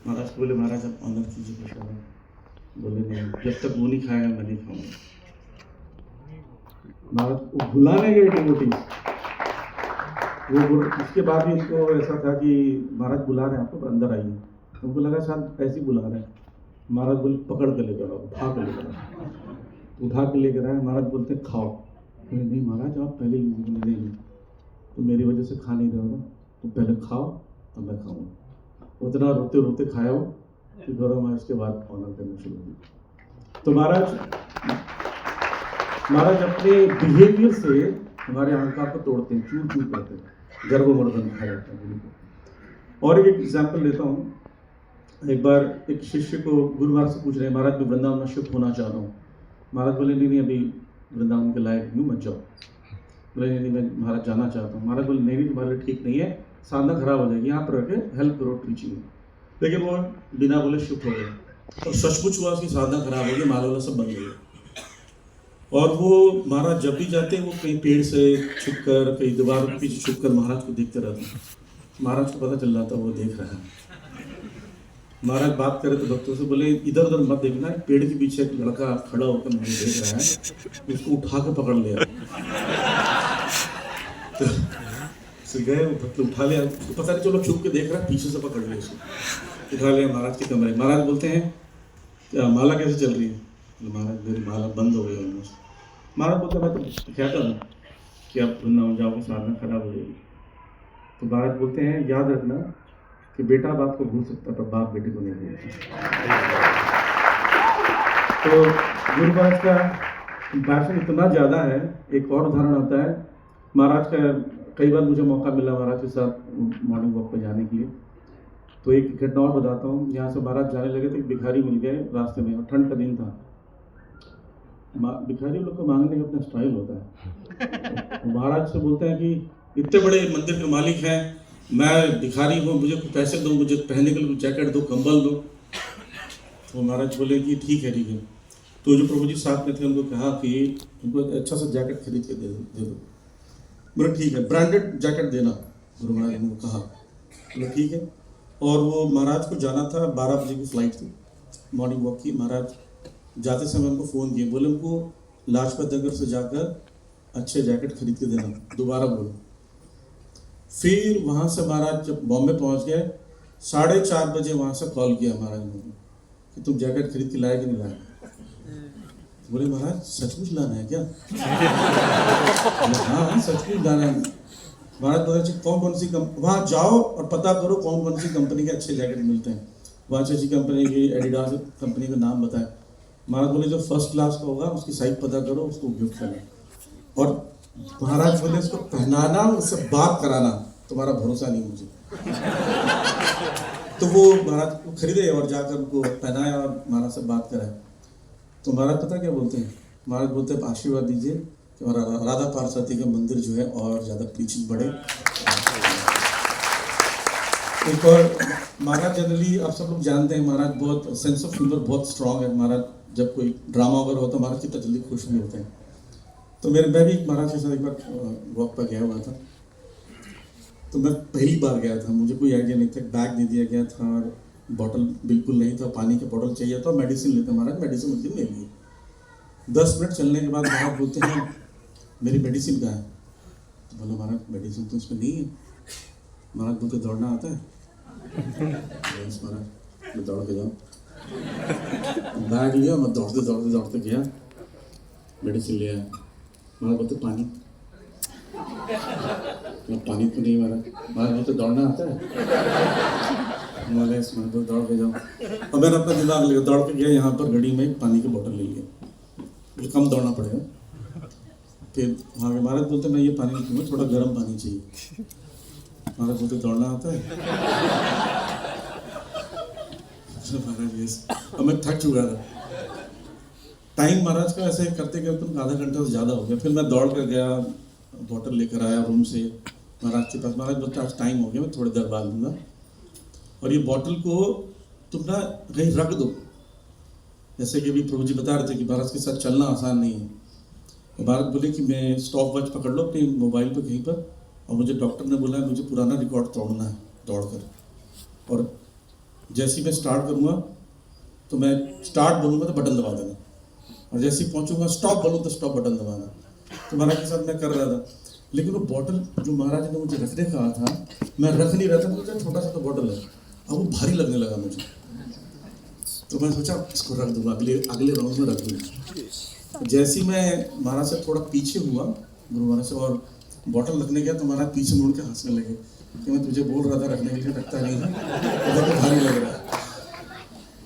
महाराज को बोले महाराज आप ऑनर कीजिए प्रसाद। बोले नहीं, जब तक वो नहीं खाएगा मैं नहीं खाऊंगा। महाराज को बुलाने गए डिवोटी, उसके बाद भी उनको ऐसा था कि महाराज बुला रहे हैं आपको, अंदर आइए। उनको लगा शायद ऐसे ही बुला रहे हैं। महाराज बोले पकड़ के लेकर आओ, उठा के लेकर आओ। उठा के लेकर आए। महाराज बोलते खाओ। बोले नहीं महाराज आप पहले लीजिए। बोले नहीं, तो मेरी वजह से खा नहीं रहे हो ना, तो पहले खाओ तब मैं खाऊंगा। उतना रोते रोते खाया हो कि गौरव महाराज के बाद ऑनर करना शुरू किया। तो महाराज अपने बिहेवियर से हमारे अहंकार को तोड़ते हैं, चूर चूर करते हैं, गर्वमर्दन खा जाता है गुरु को। और एक एग्जाम्पल लेता हूँ। एक बार एक शिष्य को गुरु महाराज से पूछ रहे हैं, महाराज मैं वृंदावन में शिफ्ट होना चाह रहा हूँ। महाराज बोले नहीं अभी वृंदावन के लायक नहीं, मत जाओ। बोले नहीं मैं महाराज जाना चाहता हूँ। महाराज बोले नहीं तुम्हारे लिए ठीक नहीं है, साधना खराब हो जाएगी, यहाँ पर रखे हेल्प करो टीचिंग। लेकिन वो बिना बोले शिफ्ट हो गए और सचमुच हुआ उसकी साधना खराब हो गई, माला वाला सब बन गया। और वो महाराज जब भी जाते हैं वो कहीं पेड़ से छुप कर, कहीं दीवार के पीछे छुप कर महाराज को देखते रहते हैं। महाराज को पता चल जाता वो देख रहा है। महाराज बात करे तो भक्तों से बोले इधर उधर मत देखना, पेड़ के पीछे एक लड़का खड़ा होकर मुझे देख रहा है, उसको उठा के पकड़ लिया। तो गए वो भक्त उठा लिया, उसको पता नहीं चलो छुप के देख रहा है, पीछे से पकड़ लिया उसको, उठा लिया महाराज के कमरे। महाराज बोलते हैं क्या माला कैसे चल रही है? महाराज मेरी माला बंद हो गई ऑलमोस्ट। महाराज बोलते मैं तो कहता हूँ कि आप वृंदावन जाओगे साधना खराब हो जाएगी। तो महाराज बोलते हैं याद रखना कि बेटा बाप को भूल सकता पर बाप बेटे को नहीं भूल सकता। तो गुरु महाराज का कंपैशन इतना ज़्यादा है। एक और उदाहरण होता है महाराज का, कई बार मुझे मौका मिला महाराज के साथ मॉर्निंग वॉक पर जाने के लिए। तो एक घटना और बताता हूँ। यहाँ से महाराज जाने लगे तो एक भिखारी मिल गए रास्ते में, और ठंड का दिन था। भिखारी लोग को मांगने का अपना स्टाइल होता है। तो महाराज से बोलते हैं कि इतने बड़े मंदिर के मालिक हैं, मैं भिखारी हूँ, मुझे कुछ पैसे दो, मुझे पहनने के लिए कुछ जैकेट दो, कंबल दो। तो महाराज बोले कि ठीक है ठीक है। तो जो प्रभु जी साथ में थे उनको कहा कि उनको अच्छा सा जैकेट खरीद के दे दो। बोले ठीक है, ब्रांडेड जैकेट देना, गुरु महाराज ने कहा। बोले ठीक है। और वो महाराज को जाना था, 12 बजे की फ्लाइट थी मॉर्निंग वॉक की। महाराज जाते समय उनको फ़ोन किए, बोले उनको लाजपत नगर से जाकर अच्छे जैकेट खरीद के देना, दोबारा बोलो। फिर वहाँ से महाराज जब बॉम्बे पहुँच गए, 4:30 बजे वहाँ से कॉल किया महाराज ने कि तुम जैकेट खरीद के लाए कि नहीं लाए? बोले महाराज सचमुच लाना है क्या? हाँ सचमुच लाना है। महाराज बोले कौन कौन सी वहाँ जाओ और पता करो कौन कौन सी कंपनी के अच्छे जैकेट मिलते हैं। वहाँ अच्छी कंपनी की एडिडास कंपनी का नाम बताए। महाराज बोले जो फर्स्ट क्लास का होगा उसकी साइज पता करो, उसको गिफ्ट करना। और महाराज बोले उसको पहनाना, उससे बात कराना, तुम्हारा भरोसा नहीं मुझे। तो वो महाराज को खरीदे और जाकर उनको पहनाया और महाराज से बात कराए। तो महाराज पता क्या बोलते हैं? महाराज बोलते हैं आशीर्वाद दीजिए कि हमारा राधा पार्वती का मंदिर जो है और ज़्यादा पीछे बढ़े। एक और महाराज जनरली आप सब लोग जानते हैं, महाराज बहुत सेंस ऑफ ह्यूमर बहुत स्ट्रांग है। महाराज जब कोई ड्रामा वगैरह होता है महाराज कितना जल्दी खुश भी होते हैं। तो मैं भी महाराज के साथ एक बार वॉक पर गया हुआ था। तो मैं पहली बार गया था, मुझे कोई आइडिया नहीं था। बैग दे दिया गया था और बॉटल बिल्कुल नहीं था, पानी की बॉटल चाहिए था, मेडिसिन लेते महाराज, मेडिसिन उस दिन ले लिए। 10 मिनट चलने के बाद महाराज बोलते हैं मेरी मेडिसिन कहाँ है? तो बोला महाराज मेडिसिन तो इसमें नहीं है। महाराज बोलते दौड़ना आता है? यस महाराज, मैं दौड़ के जाऊँ। बैग लिया, मैं दौड़ते दौड़ते दौड़ते गया, मेडिसिन लिया। महाराज बोलते पानी? पानी तो नहीं महाराज। महाराज बोलते दौड़ना आता है? मैं तो दौड़ के जाऊँ। और मैंने अपना दिमाग लेकर दौड़ के गया, यहाँ पर घड़ी में पानी की बोतल ले लिया, मुझे कम दौड़ना पड़ेगा। फिर वहाँ के महाराज बोलते मैं ये पानी नहीं पीऊँगा, थोड़ा गर्म पानी चाहिए। महाराज बोलते दौड़ना आता है? महाराज यस। और मैं थक चुका था। टाइम महाराज का ऐसे करते करते आधा घंटा से ज़्यादा हो गया। फिर मैं दौड़ कर गया, बोतल लेकर आया रूम से महाराज के पास। महाराज बोलते आज टाइम हो गया, मैं थोड़ी देर बाद लूँगा, और ये बॉटल को तुम ना कहीं रख दो। जैसे कि अभी प्रभु जी बता रहे थे कि महाराज के साथ चलना आसान नहीं है। तो महाराज बोले कि मैं स्टॉप वॉच पकड़ लो अपने मोबाइल पर कहीं पर, और मुझे डॉक्टर ने बोला है मुझे पुराना रिकॉर्ड तोड़ना है दौड़ कर। और जैसे ही मैं स्टार्ट करूँगा तो मैं स्टार्ट बोलूँगा तो बटन दबा देना, और जैसे ही पहुँचूंगा स्टॉप बोलूँ तो स्टॉप बटन दबाना। तो महाराज के साथ मैं कर रहा था, लेकिन वो बॉटल जो महाराज ने मुझे रखने कहा था मैं रख नहीं रहा था, मुझे छोटा सा तो बॉटल है, अब वो भारी लगने लगा मुझे। तो मैं सोचा इसको रख दूंगा, अगले राउंड में रख दूंगा। जैसे ही मैं महाराज से थोड़ा पीछे हुआ, गुरु महाराज से, और बॉटल रखने गया तो महाराज पीछे मुड़ के हंसने लगे कि मैं तुझे बोल रहा था रखने के लिए, रखता नहीं था, तो भारी लग रहा है।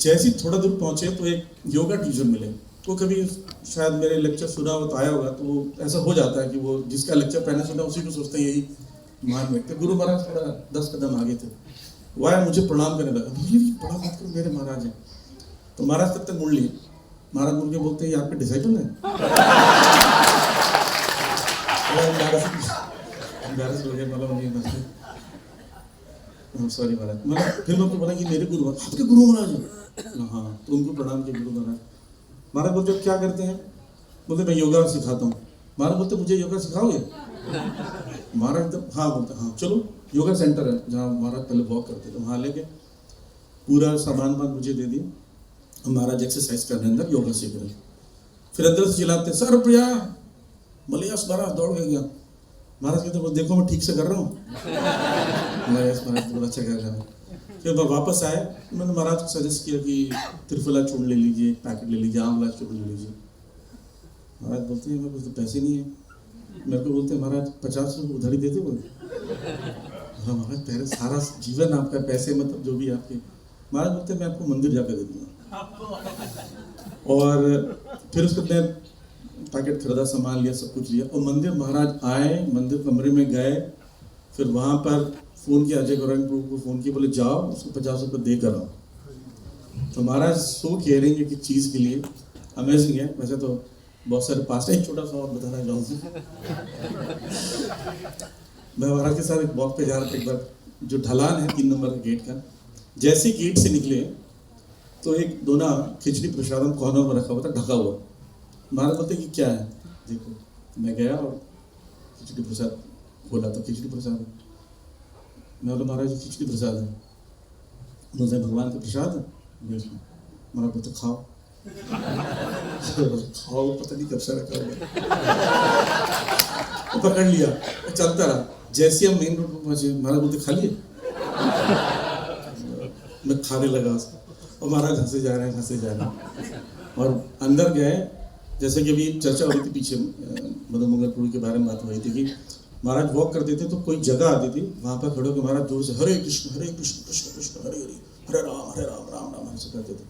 जैसे ही थोड़ा दूर पहुंचे तो एक योगा टीचर मिले। वो कभी शायद मेरे लेक्चर सुना हो तो आया होगा, तो वो ऐसा हो जाता है कि वो जिसका लेक्चर पहले सुना उसी को सोचते हैं यही महान व्यक्ति। गुरु महाराज थोड़ा 10 कदम आगे थे, वो आया मुझे प्रणाम करने लगा, प्रणाम मत करो मेरे महाराज हैं। तो महाराज तब तक मुड़ लिए, महाराज मुड़ के बोलते हैं ये आपके डिसाइपल हैं? सॉरी महाराज, मतलब फिर मैं बोला कि मेरे गुरु महाराज, आपके गुरु महाराज हैं? हाँ। तो उनको प्रणाम किया गुरु महाराज। महाराज बोलते क्या करते हैं? बोलते मैं योगा सिखाता हूँ। महाराज बोलते मुझे योगा सिखाओगे? महाराज हाँ बोलते हाँ चलो, योगा सेंटर है जहाँ महाराज पहले वॉक करते थे, वहाँ लेके पूरा सामान मुझे दे दिया। महाराज एक्सरसाइज कर रहे अंदर, योगा सीख रहे। फिर अंदर से चिल्लाते सर प्रिया मलियास महाराज दौड़ के गया। महाराज कहते वो देखो मैं ठीक से कर रहा हूँ। मलियास महाराज बहुत अच्छा कर रहा है। फिर मैं वापस आए, मैंने महाराज को सजेस्ट किया कि त्रिफला चूर्ण ले लीजिए, पैकेट ले लीजिए, आंवला चूर्ण ले लीजिए। महाराज बोलते हैं मेरे पास तो पैसे नहीं है। मेरे को बोलते हैं महाराज 50 रुपये उधारी देते हो? हाँ महाराज पहले सारा जीवन आपका पैसे मतलब जो भी आपके। महाराज बोलते हैं मैं आपको मंदिर जाकर दे दूंगा। और फिर उसके बाद पैकेट खरीदा, सामान लिया, सब कुछ लिया, और मंदिर महाराज आए, मंदिर कमरे में गए। फिर वहाँ पर फ़ोन किया, अजय गौरांग प्रभु को फ़ोन किया, बोले जाओ उसको 50 रुपये दे कर आओ। तो महाराज सो कह रहे हैं कि चीज़ के लिए अमेजिंग है। वैसे तो बहुत सारे पास, एक छोटा सा और बताना चाहूँगा। मैं महाराज के साथ एक वॉक पे जा रहा था, एक बार जो ढलान है 3 नंबर गेट का, जैसे गेट से निकले तो एक दोना खिचड़ी प्रसादम कॉर्नर में रखा हुआ था, ढका हुआ। महाराज बोलते कि क्या है देखो। मैं गया और खिचड़ी प्रसाद खोला तो खिचड़ी प्रसाद है। मैं बोला महाराज जी खिचड़ी प्रसाद है। मुझे भगवान का प्रसाद है? महाराज बोलते खाओ। खाओ पता नहीं कब से रखा हुआ। तो पकड़ लिया, चलता रहा। जैसे हम मेन रोड पर पहुंचे, महाराज बोलते खा लिए? मैं खाने लगा उसको, और महाराज हंसे जा रहे हैं। और अंदर गए, जैसे कि अभी चर्चा हो रही थी पीछे मदन मोहन पुरी के बारे में बात हो रही थी कि महाराज वॉक करते थे तो कोई जगह आती थी, वहाँ पर खड़े होकर महाराज जोर से हरे कृष्ण कृष्ण कृष्ण हरे हरे, हरे राम राम राम ऐसे करते थे।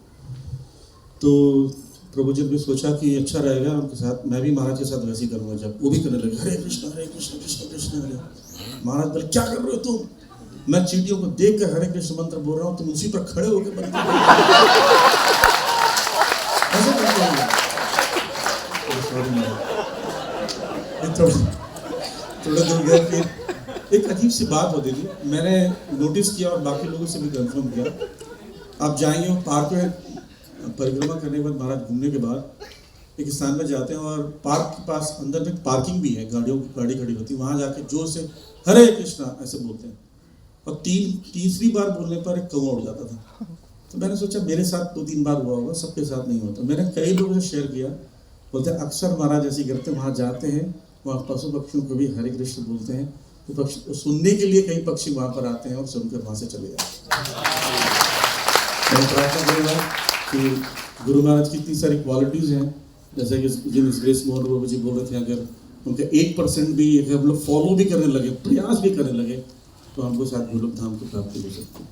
तो प्रभु जी ने सोचा कि अच्छा रहेगा उनके साथ, मैं भी महाराज के साथ वैसे ही करूँगा। जब वो भी करने लगे हरे कृष्ण कृष्ण कृष्ण हरे, महाराज बोले क्या कर रहे हो तुम? मैं चींटियों को देख कर हरे कृष्ण मंत्र बोल रहा हूँ, तुम उसी पर खड़े होकर थोड़ा दूर गया। फिर एक अजीब सी बात होती थी, मैंने नोटिस किया और बाकी लोगों से भी कंफर्म किया। आप जाएंगे पार्क में परिक्रमा करने के बाद, महाराज घूमने के बाद एक स्थान में जाते हैं और पार्क के पास अंदर में पार्किंग भी है, गाड़ियों की गाड़ी खड़ी होती है, वहाँ जाके जोर से हरे कृष्णा ऐसे बोलते हैं। और तीसरी बार बोलने पर एक कौवा उड़ जाता था। तो मैंने सोचा मेरे साथ 2-3 बार हुआ होगा, सबके साथ नहीं होता। मैंने कई लोगों से शेयर किया, बोलते हैं अक्सर महाराज ऐसे करते हैं, वहाँ जाते हैं, वहाँ पशु पक्षियों को भी हरे कृष्ण बोलते हैं, तो पक्षी सुनने के लिए कई पक्षी वहाँ पर आते हैं और सुनकर वहाँ से चले जाते हैं। मैं प्रार्थना करूँगा कि गुरु महाराज की इतनी सारी क्वालिटीज़ हैं, जैसे कि जिन ग्रेस मोहन बाबू जी बोल रहे थे, अगर उनके 1% भी अगर हम लोग फॉलो भी करने लगे, प्रयास भी करने लगे, तो हमको शायद गोलोक धाम की प्राप्ति हो सकती है।